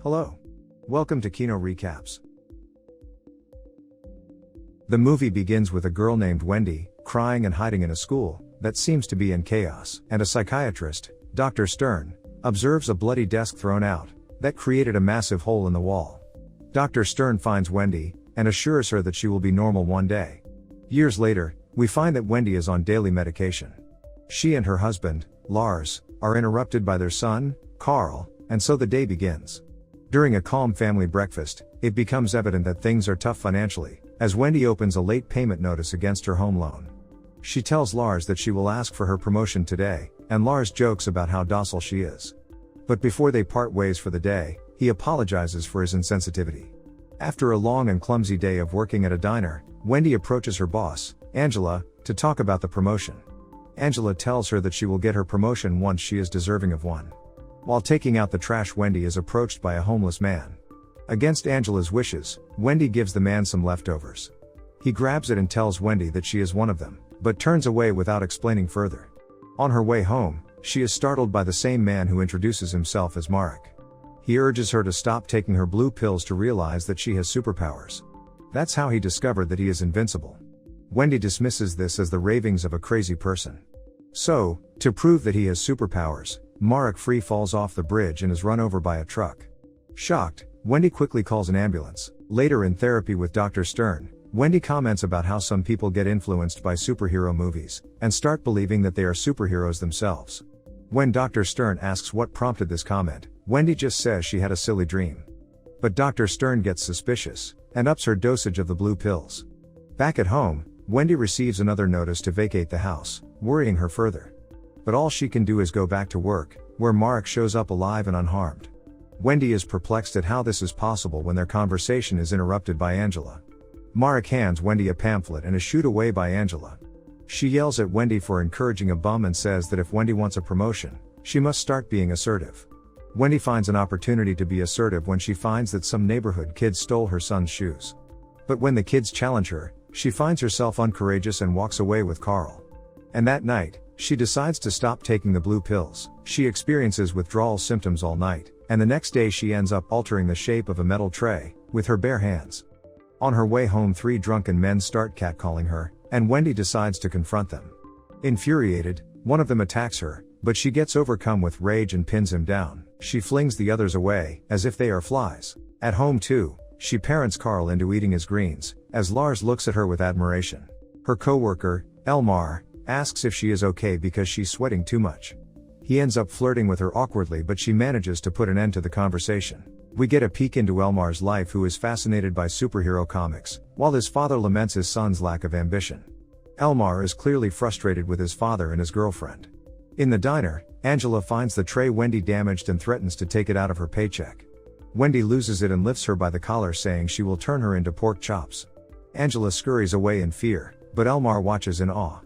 Hello. Welcome to Kino Recaps. The movie begins with a girl named Wendy, crying and hiding in a school that seems to be in chaos, and a psychiatrist, Dr. Stern, observes a bloody desk thrown out that created a massive hole in the wall. Dr. Stern finds Wendy and assures her that she will be normal one day. Years later, we find that Wendy is on daily medication. She and her husband, Lars, are interrupted by their son, Carl, and so the day begins. During a calm family breakfast, it becomes evident that things are tough financially, as Wendy opens a late payment notice against her home loan. She tells Lars that she will ask for her promotion today, and Lars jokes about how docile she is. But before they part ways for the day, he apologizes for his insensitivity. After a long and clumsy day of working at a diner, Wendy approaches her boss, Angela, to talk about the promotion. Angela tells her that she will get her promotion once she is deserving of one. While taking out the trash, Wendy is approached by a homeless man. Against Angela's wishes, Wendy gives the man some leftovers. He grabs it and tells Wendy that she is one of them, but turns away without explaining further. On her way home, she is startled by the same man who introduces himself as Marek. He urges her to stop taking her blue pills to realize that she has superpowers. That's how he discovered that he is invincible. Wendy dismisses this as the ravings of a crazy person. So, to prove that he has superpowers, Marek free falls off the bridge and is run over by a truck. Shocked, Wendy quickly calls an ambulance. Later in therapy with Dr. Stern, Wendy comments about how some people get influenced by superhero movies and start believing that they are superheroes themselves. When Dr. Stern asks what prompted this comment, Wendy just says she had a silly dream. But Dr. Stern gets suspicious and ups her dosage of the blue pills. Back at home, Wendy receives another notice to vacate the house, worrying her further. But all she can do is go back to work, where Marek shows up alive and unharmed. Wendy is perplexed at how this is possible when their conversation is interrupted by Angela. Marek hands Wendy a pamphlet and is shooed away by Angela. She yells at Wendy for encouraging a bum and says that if Wendy wants a promotion, she must start being assertive. Wendy finds an opportunity to be assertive when she finds that some neighborhood kids stole her son's shoes. But when the kids challenge her, she finds herself uncourageous and walks away with Carl. And that night, she decides to stop taking the blue pills. She experiences withdrawal symptoms all night, and the next day she ends up altering the shape of a metal tray with her bare hands. On her way home, three drunken men start catcalling her, and Wendy decides to confront them. Infuriated, one of them attacks her, but she gets overcome with rage and pins him down. She flings the others away, as if they are flies. At home too, she parents Carl into eating his greens, as Lars looks at her with admiration. Her co-worker, Elmar, asks if she is okay because she's sweating too much. He ends up flirting with her awkwardly, but she manages to put an end to the conversation. We get a peek into Elmar's life, who is fascinated by superhero comics, while his father laments his son's lack of ambition. Elmar is clearly frustrated with his father and his girlfriend. In the diner, Angela finds the tray Wendy damaged and threatens to take it out of her paycheck. Wendy loses it and lifts her by the collar, saying she will turn her into pork chops. Angela scurries away in fear, but Elmar watches in awe.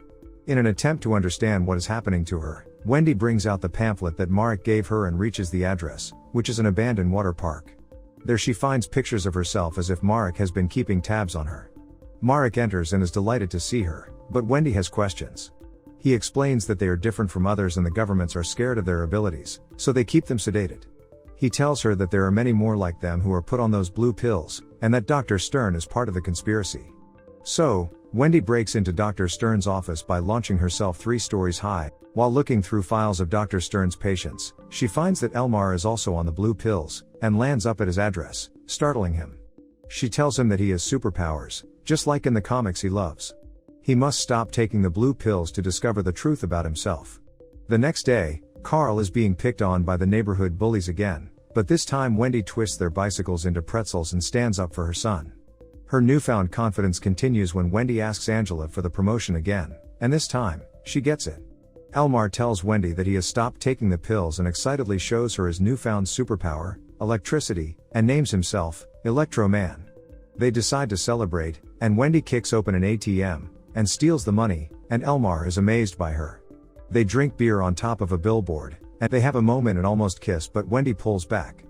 In an attempt to understand what is happening to her, Wendy brings out the pamphlet that Marek gave her and reaches the address, which is an abandoned water park. There she finds pictures of herself, as if Marek has been keeping tabs on her. Marek enters and is delighted to see her, but Wendy has questions. He explains that they are different from others and the governments are scared of their abilities, so they keep them sedated. He tells her that there are many more like them who are put on those blue pills, and that Dr. Stern is part of the conspiracy. So, Wendy breaks into Dr. Stern's office by launching herself 3 stories high. While looking through files of Dr. Stern's patients, she finds that Elmar is also on the blue pills, and lands up at his address, startling him. She tells him that he has superpowers, just like in the comics he loves. He must stop taking the blue pills to discover the truth about himself. The next day, Carl is being picked on by the neighborhood bullies again, but this time Wendy twists their bicycles into pretzels and stands up for her son. Her newfound confidence continues when Wendy asks Angela for the promotion again, and this time, she gets it. Elmar tells Wendy that he has stopped taking the pills and excitedly shows her his newfound superpower, electricity, and names himself, Electro Man. They decide to celebrate, and Wendy kicks open an ATM, and steals the money, and Elmar is amazed by her. They drink beer on top of a billboard, and they have a moment and almost kiss, but Wendy pulls back.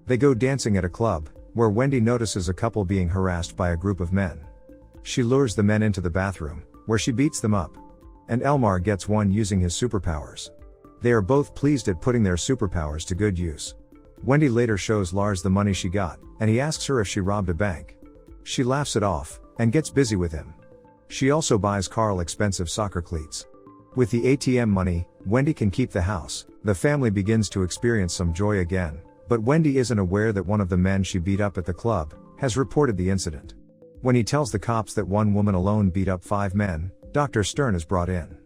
They go dancing at a club, where Wendy notices a couple being harassed by a group of men. She lures the men into the bathroom, where she beats them up. And Elmar gets one using his superpowers. They are both pleased at putting their superpowers to good use. Wendy later shows Lars the money she got, and he asks her if she robbed a bank. She laughs it off, and gets busy with him. She also buys Carl expensive soccer cleats. With the ATM money, Wendy can keep the house. The family begins to experience some joy again, but Wendy isn't aware that one of the men she beat up at the club has reported the incident. When he tells the cops that one woman alone beat up 5 men, Dr. Stern is brought in.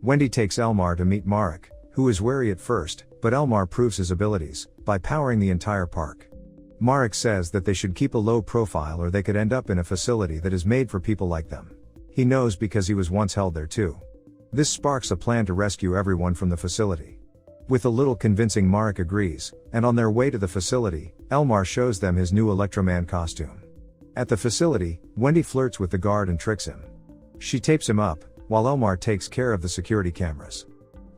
Wendy takes Elmar to meet Marek, who is wary at first, but Elmar proves his abilities by powering the entire park. Marek says that they should keep a low profile or they could end up in a facility that is made for people like them. He knows because he was once held there too. This sparks a plan to rescue everyone from the facility. With a little convincing, Marek agrees, and on their way to the facility, Elmar shows them his new Electroman costume. At the facility, Wendy flirts with the guard and tricks him. She tapes him up, while Elmar takes care of the security cameras.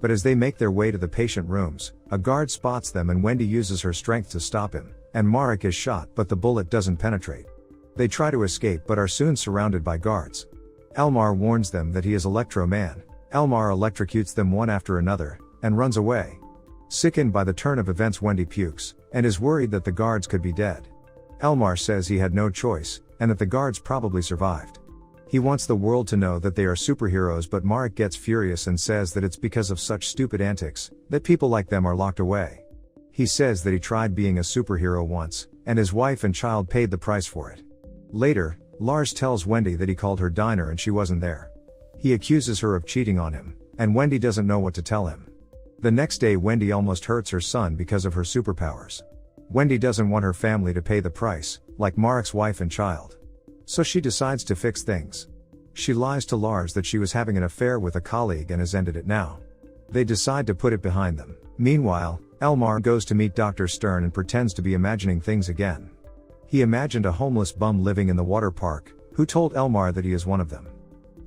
But as they make their way to the patient rooms, a guard spots them and Wendy uses her strength to stop him, and Marek is shot but the bullet doesn't penetrate. They try to escape but are soon surrounded by guards. Elmar warns them that he is Electroman. Elmar electrocutes them one after another, and runs away. Sickened by the turn of events, Wendy pukes, and is worried that the guards could be dead. Elmar says he had no choice, and that the guards probably survived. He wants the world to know that they are superheroes, but Marek gets furious and says that it's because of such stupid antics that people like them are locked away. He says that he tried being a superhero once, and his wife and child paid the price for it. Later, Lars tells Wendy that he called her diner and she wasn't there. He accuses her of cheating on him, and Wendy doesn't know what to tell him. The next day, Wendy almost hurts her son because of her superpowers. Wendy doesn't want her family to pay the price, like Marek's wife and child. So she decides to fix things. She lies to Lars that she was having an affair with a colleague and has ended it now. They decide to put it behind them. Meanwhile, Elmar goes to meet Dr. Stern and pretends to be imagining things again. He imagined a homeless bum living in the water park, who told Elmar that he is one of them.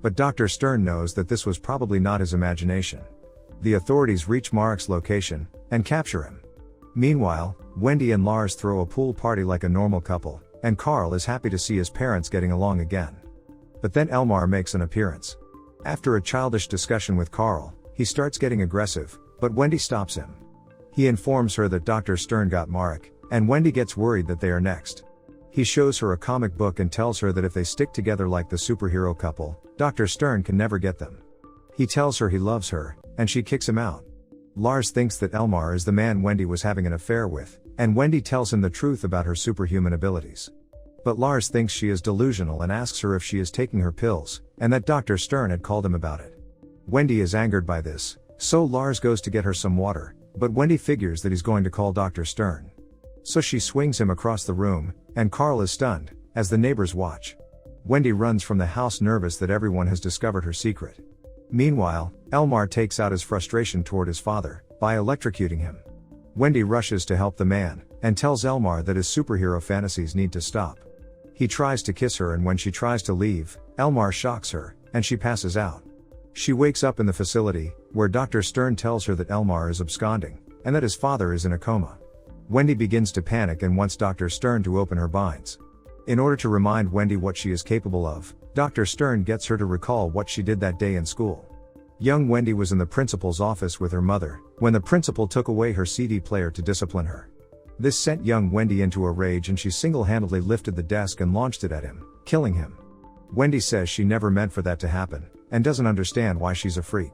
But Dr. Stern knows that this was probably not his imagination. The authorities reach Marek's location, and capture him. Meanwhile, Wendy and Lars throw a pool party like a normal couple, and Carl is happy to see his parents getting along again. But then Elmar makes an appearance. After a childish discussion with Carl, he starts getting aggressive, but Wendy stops him. He informs her that Dr. Stern got Marek, and Wendy gets worried that they are next. He shows her a comic book and tells her that if they stick together like the superhero couple, Dr. Stern can never get them. He tells her he loves her, and she kicks him out. Lars thinks that Elmar is the man Wendy was having an affair with, and Wendy tells him the truth about her superhuman abilities. But Lars thinks she is delusional and asks her if she is taking her pills, and that Dr. Stern had called him about it. Wendy is angered by this, so Lars goes to get her some water, but Wendy figures that he's going to call Dr. Stern. So she swings him across the room, and Carl is stunned, as the neighbors watch. Wendy runs from the house nervous that everyone has discovered her secret. Meanwhile, Elmar takes out his frustration toward his father, by electrocuting him. Wendy rushes to help the man, and tells Elmar that his superhero fantasies need to stop. He tries to kiss her, and when she tries to leave, Elmar shocks her, and she passes out. She wakes up in the facility, where Dr. Stern tells her that Elmar is absconding, and that his father is in a coma. Wendy begins to panic and wants Dr. Stern to open her binds. In order to remind Wendy what she is capable of, Dr. Stern gets her to recall what she did that day in school. Young Wendy was in the principal's office with her mother, when the principal took away her CD player to discipline her. This sent young Wendy into a rage, and she single-handedly lifted the desk and launched it at him, killing him. Wendy says she never meant for that to happen, and doesn't understand why she's a freak.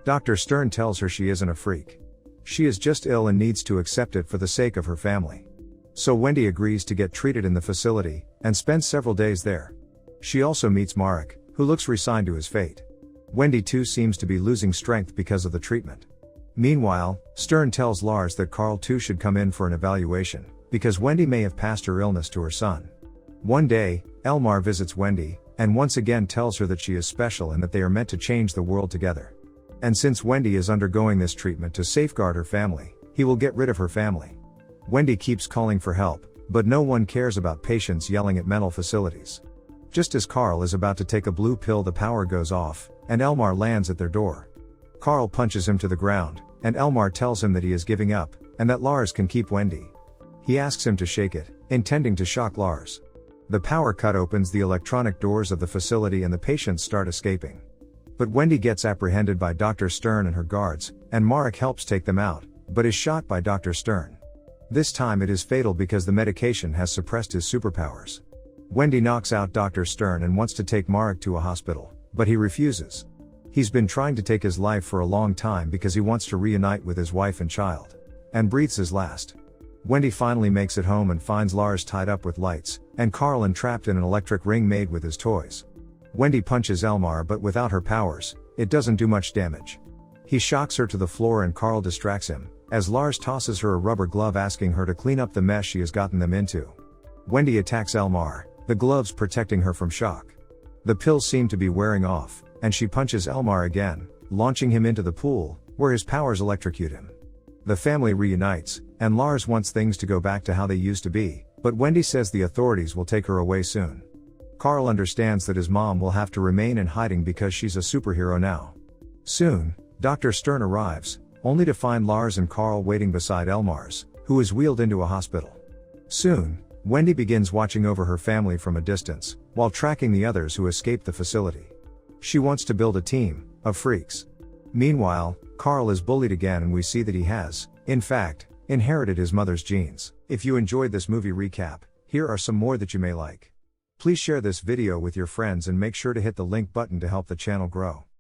Dr. Stern tells her she isn't a freak. She is just ill and needs to accept it for the sake of her family. So Wendy agrees to get treated in the facility, and spends several days there. She also meets Marek, who looks resigned to his fate. Wendy too seems to be losing strength because of the treatment. Meanwhile, Stern tells Lars that Carl too should come in for an evaluation, because Wendy may have passed her illness to her son. One day, Elmar visits Wendy, and once again tells her that she is special and that they are meant to change the world together. And since Wendy is undergoing this treatment to safeguard her family, he will get rid of her family. Wendy keeps calling for help, but no one cares about patients yelling at mental facilities. Just as Carl is about to take a blue pill, the power goes off, and Elmar lands at their door. Carl punches him to the ground, and Elmar tells him that he is giving up, and that Lars can keep Wendy. He asks him to shake it, intending to shock Lars. The power cut opens the electronic doors of the facility and the patients start escaping. But Wendy gets apprehended by Dr. Stern and her guards, and Marek helps take them out, but is shot by Dr. Stern. This time it is fatal because the medication has suppressed his superpowers. Wendy knocks out Dr. Stern and wants to take Marek to a hospital, but he refuses. He's been trying to take his life for a long time because he wants to reunite with his wife and child. And breathes his last. Wendy finally makes it home and finds Lars tied up with lights, and Carl entrapped in an electric ring made with his toys. Wendy punches Elmar, but without her powers, it doesn't do much damage. He shocks her to the floor and Carl distracts him, as Lars tosses her a rubber glove asking her to clean up the mess she has gotten them into. Wendy attacks Elmar, the gloves protecting her from shock. The pills seem to be wearing off, and she punches Elmar again, launching him into the pool, where his powers electrocute him. The family reunites, and Lars wants things to go back to how they used to be, but Wendy says the authorities will take her away soon. Carl understands that his mom will have to remain in hiding because she's a superhero now. Soon, Dr. Stern arrives, only to find Lars and Carl waiting beside Elmar's, who is wheeled into a hospital. Soon, Wendy begins watching over her family from a distance, while tracking the others who escaped the facility. She wants to build a team of freaks. Meanwhile, Carl is bullied again and we see that he has, in fact, inherited his mother's genes. If you enjoyed this movie recap, here are some more that you may like. Please share this video with your friends and make sure to hit the link button to help the channel grow.